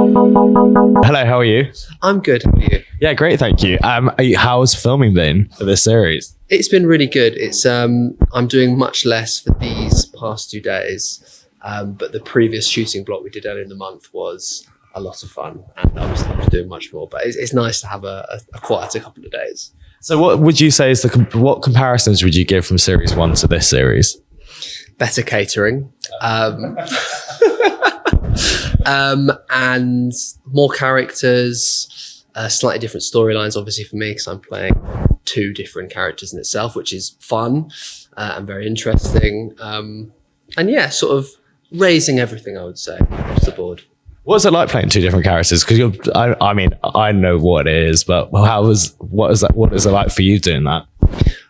Hello, how are you? I'm good. How are you? Yeah, great, thank you. How's filming been for this series? It's been really good. It's I'm doing much less for these past 2 days, but the previous shooting block we did earlier in the month was a lot of fun, and I was doing much more. But it's nice to have a quieter couple of days. So, what would you say is what comparisons would you give from series 1 to this series? Better catering. And more characters, slightly different storylines, obviously for me, because I'm playing 2 different characters in itself, which is fun and very interesting. And yeah, sort of raising everything, I would say, across the board. What's it like playing 2 different characters? Because I mean, I know what it is, but what is it like for you doing that?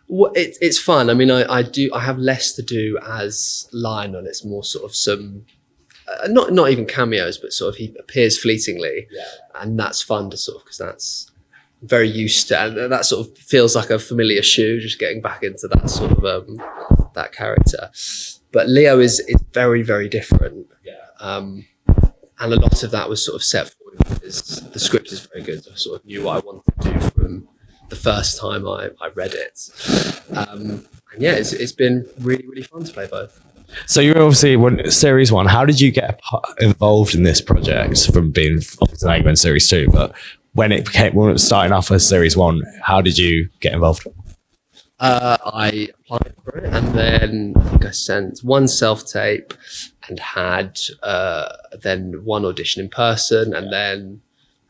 Well, it's fun. I mean, I have less to do as Lionel. It's more sort of some. Not even cameos, but sort of he appears fleetingly, and that's fun to sort of, because that's very used to, and that sort of feels like a familiar shoe, just getting back into that sort of that character. But Leo is very, very different, and a lot of that was sort of set forward because the script is very good. I sort of knew what I wanted to do from the first time I read it, and yeah, it's been really, really fun to play both. So you're obviously series 1. How did you get involved in this project from being obviously now you're in series 2? But when it was starting off as series 1, how did you get involved? I applied for it, and then I think I sent 1 self-tape and had then 1 audition in person, and then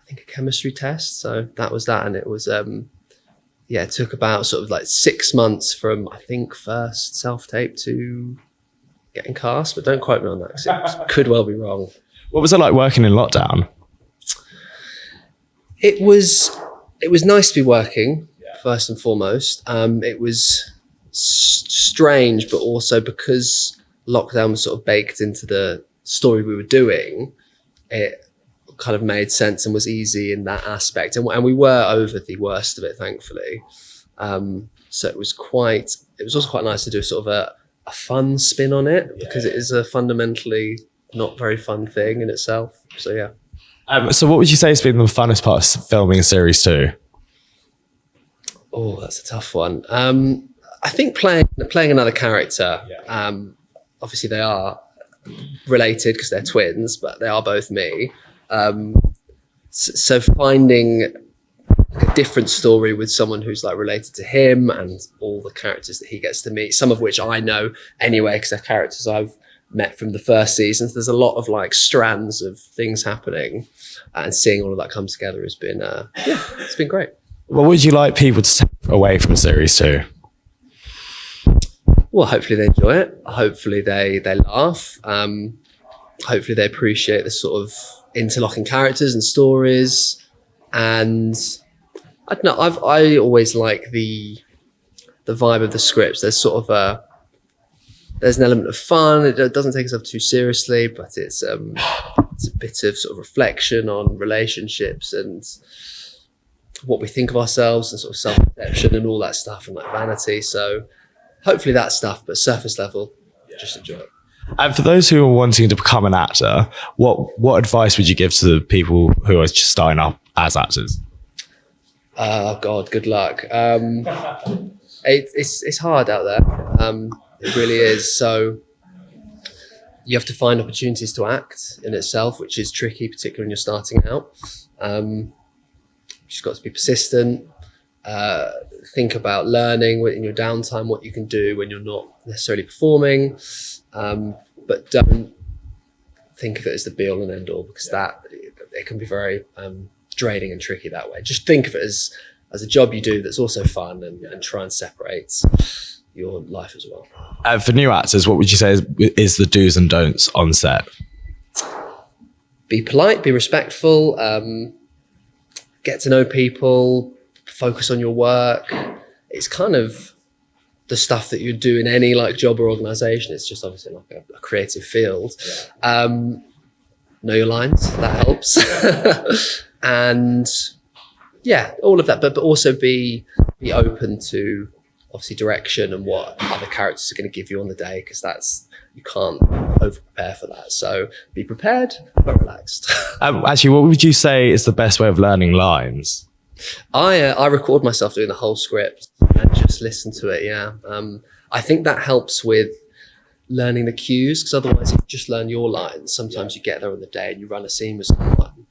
I think a chemistry test. So that was that, and it was it took about sort of like 6 months from I think first self-tape to getting cast, but don't quote me on that because it could well be wrong. What was it like working in lockdown? It was nice to be working, first and foremost. It was strange, but also because lockdown was sort of baked into the story we were doing, it kind of made sense and was easy in that aspect. And we were over the worst of it, thankfully. So it was also quite nice to do sort of a fun spin on it, because it is a fundamentally not very fun thing in itself. So yeah. So what would you say has been the funnest part of filming series 2? Oh, that's a tough one. I think playing another character. Obviously they are related because they're twins, but they are both me. So finding a different story with someone who's like related to him, and all the characters that he gets to meet, some of which I know anyway because they're characters I've met from the first season. So there's a lot of like strands of things happening, and seeing all of that come together has been it's been great. What would you like people to take away from series 2? Well, hopefully they enjoy it. Hopefully they laugh. Hopefully they appreciate the sort of interlocking characters and stories. And I don't know, I always like the vibe of the scripts. There's sort of there's an element of fun. It doesn't take itself too seriously, but it's a bit of sort of reflection on relationships and what we think of ourselves, and sort of self-perception and all that stuff, and like vanity. So hopefully that stuff, but surface level, just enjoy it. And for those who are wanting to become an actor, what advice would you give to the people who are just starting up as actors? Oh God, good luck. It's hard out there. It really is. So you have to find opportunities to act in itself, which is tricky, particularly when you're starting out. You've just got to be persistent. Think about learning in your downtime, what you can do when you're not necessarily performing. But don't think of it as the be all and end all, because it can be very draining and tricky that way. Just think of it as a job you do that's also fun, and try and separate your life as well. For new actors, what would you say is the do's and don'ts on set? Be polite, be respectful, get to know people, focus on your work. It's kind of the stuff that you do in any like job or organization. It's just obviously like a creative field. Know your lines, that helps. And yeah, all of that, but also be open to obviously direction and what other characters are going to give you on the day, because you can't over prepare for that. So be prepared but relaxed. Actually, what would you say is the best way of learning lines? I record myself doing the whole script and just listen to it. Yeah, I think that helps with learning the cues, because otherwise if you just learn your lines, sometimes you get there on the day and you run a scene with someone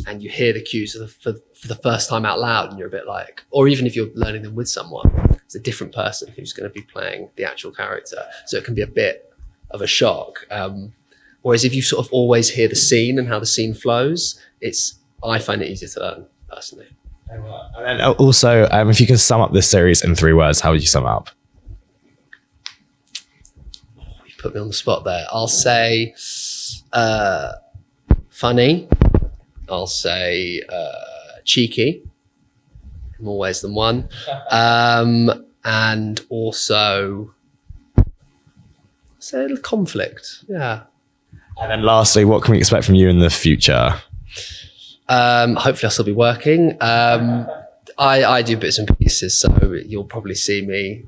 and you hear the cues for the first time out loud, and you're a bit like, or even if you're learning them with someone, it's a different person who's going to be playing the actual character, so it can be a bit of a shock. Whereas if you sort of always hear the scene and how the scene flows, I find it easier to learn personally. And then also, if you can sum up this series in 3 words, how would you sum it up? Put me on the spot there. I'll say funny. I'll say cheeky, in more ways than one. And also say a little conflict. Yeah. And then lastly, what can we expect from you in the future? Hopefully I'll still be working. I do bits and pieces, so you'll probably see me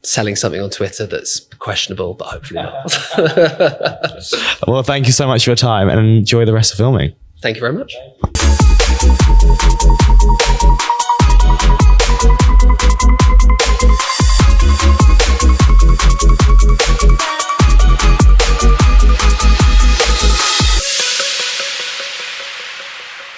selling something on Twitter that's questionable, but hopefully not. Well, thank you so much for your time, and enjoy the rest of filming. Thank you very much.